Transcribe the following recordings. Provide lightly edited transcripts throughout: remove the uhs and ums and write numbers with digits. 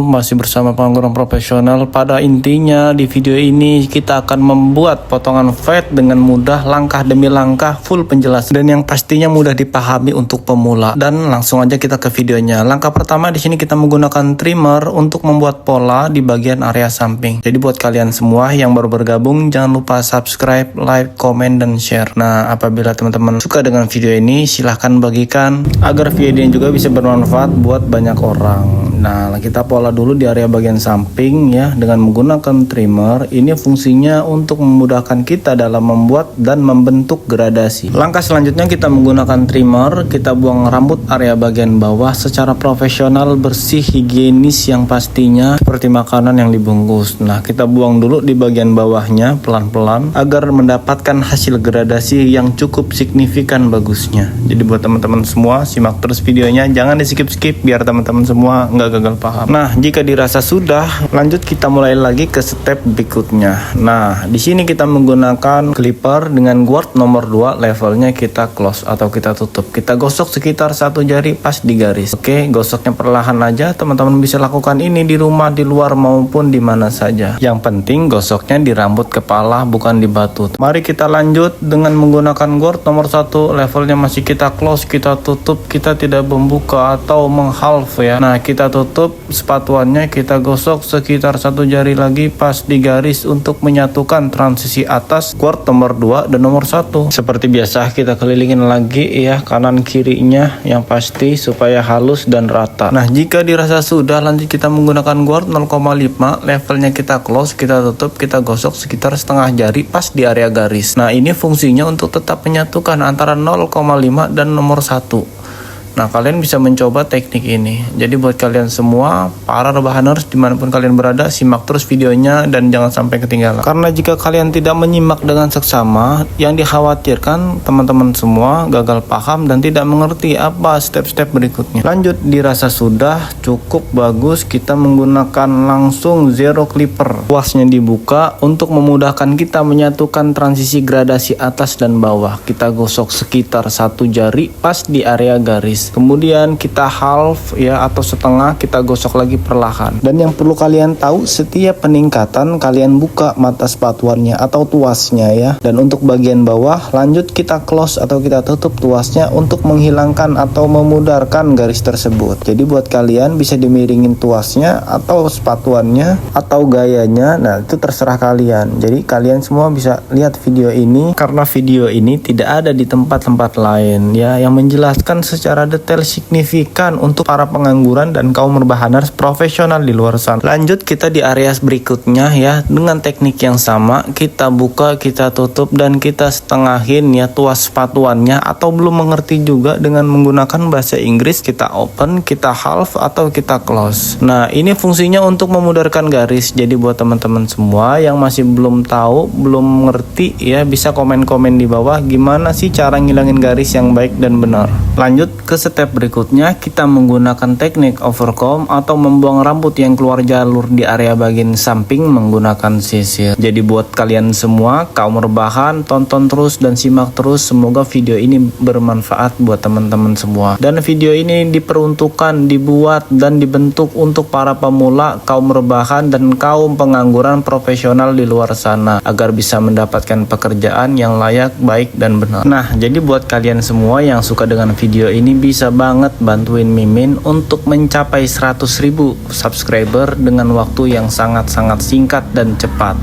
Masih bersama pengangguran profesional. Pada intinya di video ini kita akan membuat potongan fade dengan mudah, langkah demi langkah, full penjelasan dan yang pastinya mudah dipahami untuk pemula. Dan langsung aja kita ke videonya. Langkah pertama di sini kita menggunakan trimmer untuk membuat pola di bagian area samping. Jadi buat kalian semua yang baru bergabung, jangan lupa subscribe, like, komen, dan share. Nah, apabila teman-teman suka dengan video ini, silahkan bagikan agar video ini juga bisa bermanfaat buat banyak orang. Nah, kita pola dulu di area bagian samping ya dengan menggunakan trimmer. Ini fungsinya untuk memudahkan kita dalam membuat dan membentuk gradasi. Langkah selanjutnya kita menggunakan trimmer, kita buang rambut area bagian bawah secara profesional, bersih, higienis yang pastinya seperti makanan yang dibungkus. Nah, kita buang dulu di bagian bawahnya pelan-pelan agar mendapatkan hasil gradasi yang cukup signifikan bagusnya. Jadi buat teman-teman semua, simak terus videonya, jangan di skip-skip biar teman-teman semua nggak gagal paham. Nah, jika dirasa sudah, lanjut kita mulai lagi ke step berikutnya. Nah, di sini kita menggunakan clipper dengan guard nomor 2, levelnya kita close atau kita tutup. Kita gosok sekitar 1 jari pas di garis. Oke, gosoknya perlahan aja. Teman-teman bisa lakukan ini di rumah, di luar maupun di mana saja. Yang penting gosoknya di rambut kepala, bukan di batu. Mari kita lanjut dengan menggunakan guard nomor 1, levelnya masih kita close, kita tutup, kita tidak membuka atau menghalf ya. Nah, kita tutup sepatuannya, kita gosok sekitar 1 jari lagi pas di garis untuk menyatukan transisi atas guard nomor 2 dan nomor 1. Seperti biasa kita kelilingin lagi ya kanan kirinya yang pasti supaya halus dan rata. Nah, jika dirasa sudah, lanjut kita menggunakan guard 0,5, levelnya kita close, kita tutup, kita gosok sekitar setengah jari pas di area garis. Nah, ini fungsinya untuk tetap menyatukan antara 0,5 dan nomor 1. Nah, kalian bisa mencoba teknik ini. Jadi buat kalian semua, para rebahaners dimanapun kalian berada, simak terus videonya dan jangan sampai ketinggalan. Karena jika kalian tidak menyimak dengan seksama, yang dikhawatirkan teman-teman semua gagal paham dan tidak mengerti apa step-step berikutnya. Lanjut, dirasa sudah cukup bagus, kita menggunakan langsung zero clipper. Puasnya dibuka untuk memudahkan kita menyatukan transisi gradasi atas dan bawah. Kita gosok sekitar 1 jari pas di area garis. Kemudian kita half ya atau setengah, kita gosok lagi perlahan. Dan yang perlu kalian tahu, setiap peningkatan kalian buka mata sepatuannya atau tuasnya ya. Dan untuk bagian bawah, lanjut kita close atau kita tutup tuasnya untuk menghilangkan atau memudarkan garis tersebut. Jadi buat kalian bisa dimiringin tuasnya atau sepatuannya atau gayanya. Nah, itu terserah kalian. Jadi kalian semua bisa lihat video ini karena video ini tidak ada di tempat-tempat lain ya yang menjelaskan secara detail signifikan untuk para pengangguran dan kaum rebahaners profesional di luar sana. Lanjut kita di area berikutnya ya dengan teknik yang sama, kita buka, kita tutup dan kita setengahin ya tuas sepatuannya, atau belum mengerti juga dengan menggunakan bahasa Inggris, kita open, kita half atau kita close. Nah, ini fungsinya untuk memudarkan garis. Jadi buat teman-teman semua yang masih belum tahu, belum mengerti ya, bisa komen-komen di bawah gimana sih cara ngilangin garis yang baik dan benar. Lanjut ke step berikutnya, kita menggunakan teknik overcomb atau membuang rambut yang keluar jalur di area bagian samping menggunakan sisir. Jadi buat kalian semua kaum rebahan, tonton terus dan simak terus, semoga video ini bermanfaat buat teman-teman semua. Dan video ini diperuntukkan, dibuat dan dibentuk untuk para pemula, kaum rebahan dan kaum pengangguran profesional di luar sana agar bisa mendapatkan pekerjaan yang layak, baik dan benar. Nah, jadi buat kalian semua yang suka dengan video ini, bisa banget bantuin Mimin untuk mencapai 100.000 subscriber dengan waktu yang sangat-sangat singkat dan cepat.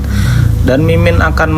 Dan Mimin akan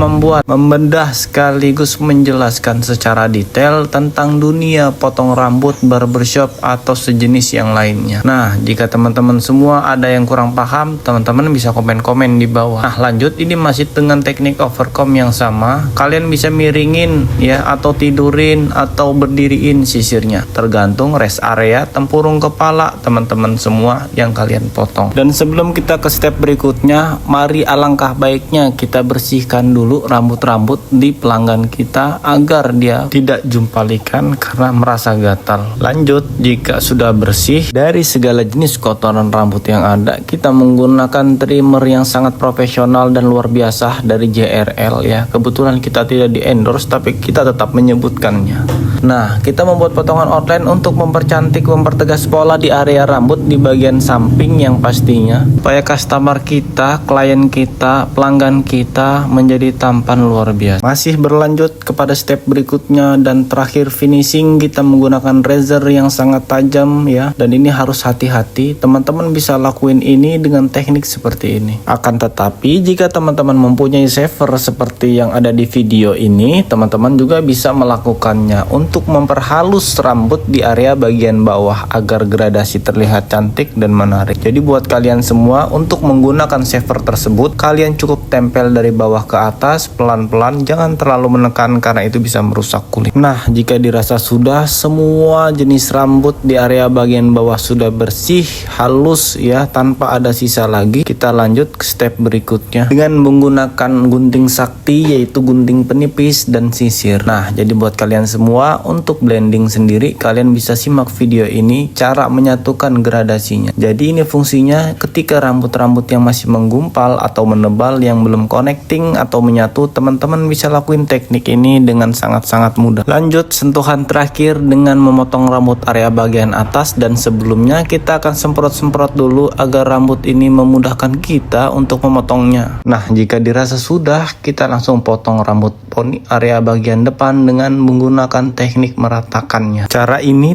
membedah sekaligus menjelaskan secara detail tentang dunia potong rambut, barbershop atau sejenis yang lainnya. Nah, jika teman-teman semua ada yang kurang paham, teman-teman bisa komen-komen di bawah. Nah, lanjut, ini masih dengan teknik overcomb yang sama. Kalian bisa miringin ya atau tidurin atau berdiriin sisirnya, tergantung rest area tempurung kepala teman-teman semua yang kalian potong. Dan sebelum kita ke step berikutnya, mari alangkah baiknya kita kita bersihkan dulu rambut-rambut di pelanggan kita agar dia tidak jumpalikan karena merasa gatal. Lanjut, jika sudah bersih dari segala jenis kotoran rambut yang ada, kita menggunakan trimmer yang sangat profesional dan luar biasa dari JRL ya. Kebetulan kita tidak di endorse tapi kita tetap menyebutkannya. Nah, kita membuat potongan outline untuk mempercantik, mempertegas pola di area rambut di bagian samping yang pastinya supaya customer kita, klien kita, pelanggan kita menjadi tampan luar biasa. Masih berlanjut kepada step berikutnya dan terakhir finishing, kita menggunakan razor yang sangat tajam ya, dan ini harus hati-hati. Teman-teman bisa lakuin ini dengan teknik seperti ini. Akan tetapi jika teman-teman mempunyai shaver seperti yang ada di video ini, teman-teman juga bisa melakukannya untuk memperhalus rambut di area bagian bawah agar gradasi terlihat cantik dan menarik. Jadi buat kalian semua, untuk menggunakan shaver tersebut kalian cukup tempel dari bawah ke atas pelan-pelan, jangan terlalu menekan karena itu bisa merusak kulit. Nah, jika dirasa sudah semua jenis rambut di area bagian bawah sudah bersih, halus ya, tanpa ada sisa lagi, kita lanjut ke step berikutnya dengan menggunakan gunting sakti, yaitu gunting penipis dan sisir. Nah, jadi buat kalian semua, untuk blending sendiri kalian bisa simak video ini cara menyatukan gradasinya. Jadi ini fungsinya ketika rambut-rambut yang masih menggumpal atau menebal yang belum connecting atau menyatu, teman-teman bisa lakuin teknik ini dengan sangat-sangat mudah. Lanjut, sentuhan terakhir dengan memotong rambut area bagian atas, dan sebelumnya kita akan semprot-semprot dulu agar rambut ini memudahkan kita untuk memotongnya. Nah, jika dirasa sudah, kita langsung potong rambut poni area bagian depan dengan menggunakan teknik meratakannya.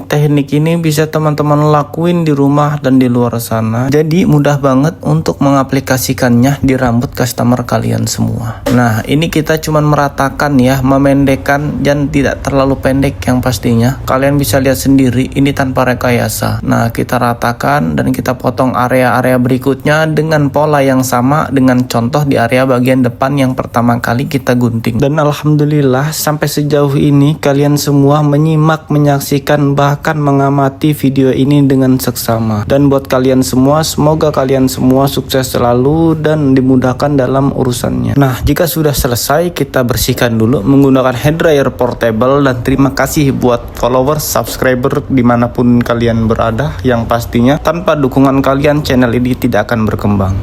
Teknik ini bisa teman-teman lakuin di rumah dan di luar sana. Jadi mudah banget untuk mengaplikasikannya di rambut customer kalian semua. Nah, ini kita cuman meratakan ya, memendekkan dan tidak terlalu pendek yang pastinya. Kalian bisa lihat sendiri ini tanpa rekayasa. Nah, kita ratakan dan kita potong area-area berikutnya dengan pola yang sama dengan contoh di area bagian depan yang pertama kali kita gunting. Dan alhamdulillah sampai sejauh ini kalian semua menyimak, menyaksikan, bahkan mengamati video ini dengan seksama. Dan buat kalian semua, semoga kalian semua sukses selalu dan dimudahkan dalam urusannya. Nah, jika sudah selesai, kita bersihkan dulu menggunakan hair dryer portable. Dan terima kasih buat followers, subscriber dimanapun kalian berada, yang pastinya tanpa dukungan kalian channel ini tidak akan berkembang.